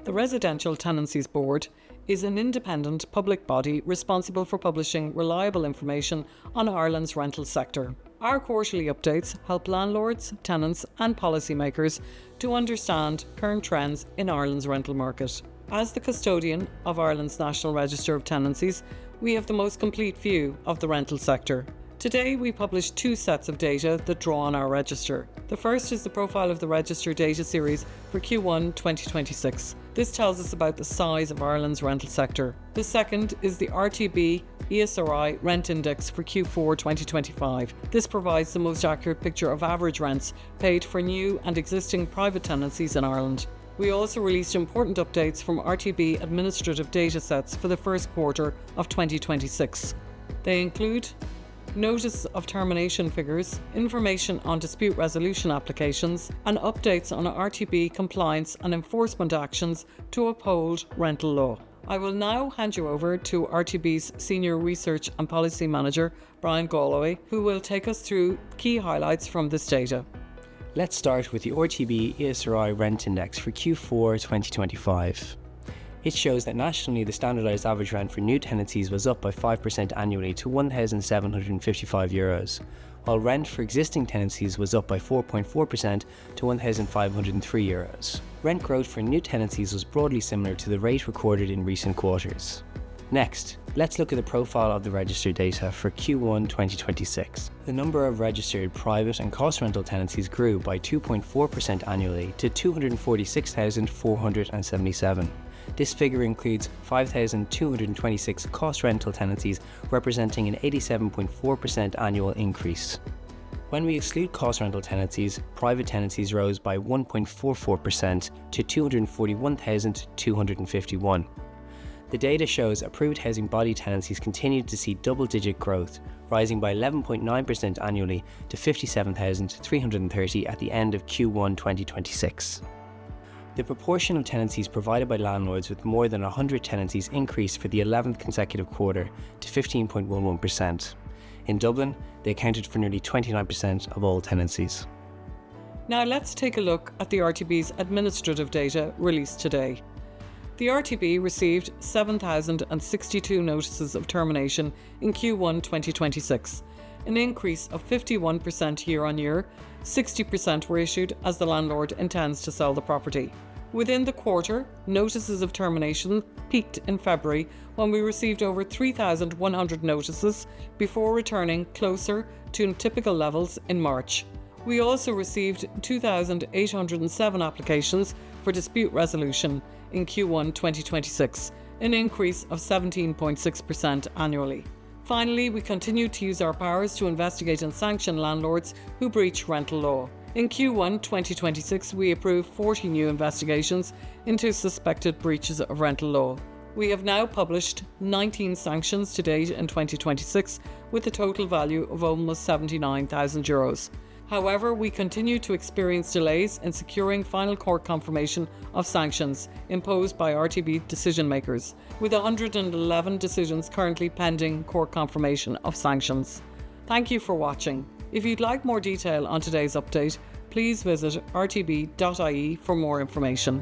The Residential Tenancies Board is an independent public body responsible for publishing reliable information on Ireland's rental sector. Our quarterly updates help landlords, tenants and policymakers to understand current trends in Ireland's rental market. As the custodian of Ireland's National Register of Tenancies, we have the most complete view of the rental sector. Today we publish two sets of data that draw on our register. The first is the Profile of the Register data series for Q1 2026. This tells us about the size of Ireland's rental sector. The second is the RTB ESRI Rent Index for Q4 2025. This provides the most accurate picture of average rents paid for new and existing private tenancies in Ireland. We also released important updates from RTB administrative data sets for the first quarter of 2026. They include notice of termination figures, information on dispute resolution applications, and updates on RTB compliance and enforcement actions to uphold rental law. I will now hand you over to RTB's Senior Research and Policy Manager, Brian Galloway, who will take us through key highlights from this data. Let's start with the RTB ESRI Rent Index for Q4 2025. It shows that nationally the standardised average rent for new tenancies was up by 5% annually to €1,755, while rent for existing tenancies was up by 4.4% to €1,503. Rent growth for new tenancies was broadly similar to the rate recorded in recent quarters. Next, let's look at the profile of the register data for Q1 2026. The number of registered private and cost rental tenancies grew by 2.4% annually to 246,477. This figure includes 5,226 cost rental tenancies, representing an 87.4% annual increase. When we exclude cost rental tenancies, private tenancies rose by 1.44% to 241,251. The data shows approved housing body tenancies continued to see double-digit growth, rising by 11.9% annually to 57,330 at the end of Q1 2026. The proportion of tenancies provided by landlords with more than 100 tenancies increased for the 11th consecutive quarter to 15.11%. In Dublin, they accounted for nearly 29% of all tenancies. Now let's take a look at the RTB's administrative data released today. The RTB received 7,062 notices of termination in Q1 2026, an increase of 51% year on year. 60% were issued as the landlord intends to sell the property. Within the quarter, notices of termination peaked in February when we received over 3,100 notices before returning closer to typical levels in March. We also received 2,807 applications for dispute resolution in Q1 2026, an increase of 17.6% annually. Finally, we continue to use our powers to investigate and sanction landlords who breach rental law. In Q1 2026, we approved 40 new investigations into suspected breaches of rental law. We have now published 19 sanctions to date in 2026, with a total value of almost €79,000. However, we continue to experience delays in securing final court confirmation of sanctions imposed by RTB decision makers, with 111 decisions currently pending court confirmation of sanctions. Thank you for watching. If you'd like more detail on today's update, please visit rtb.ie for more information.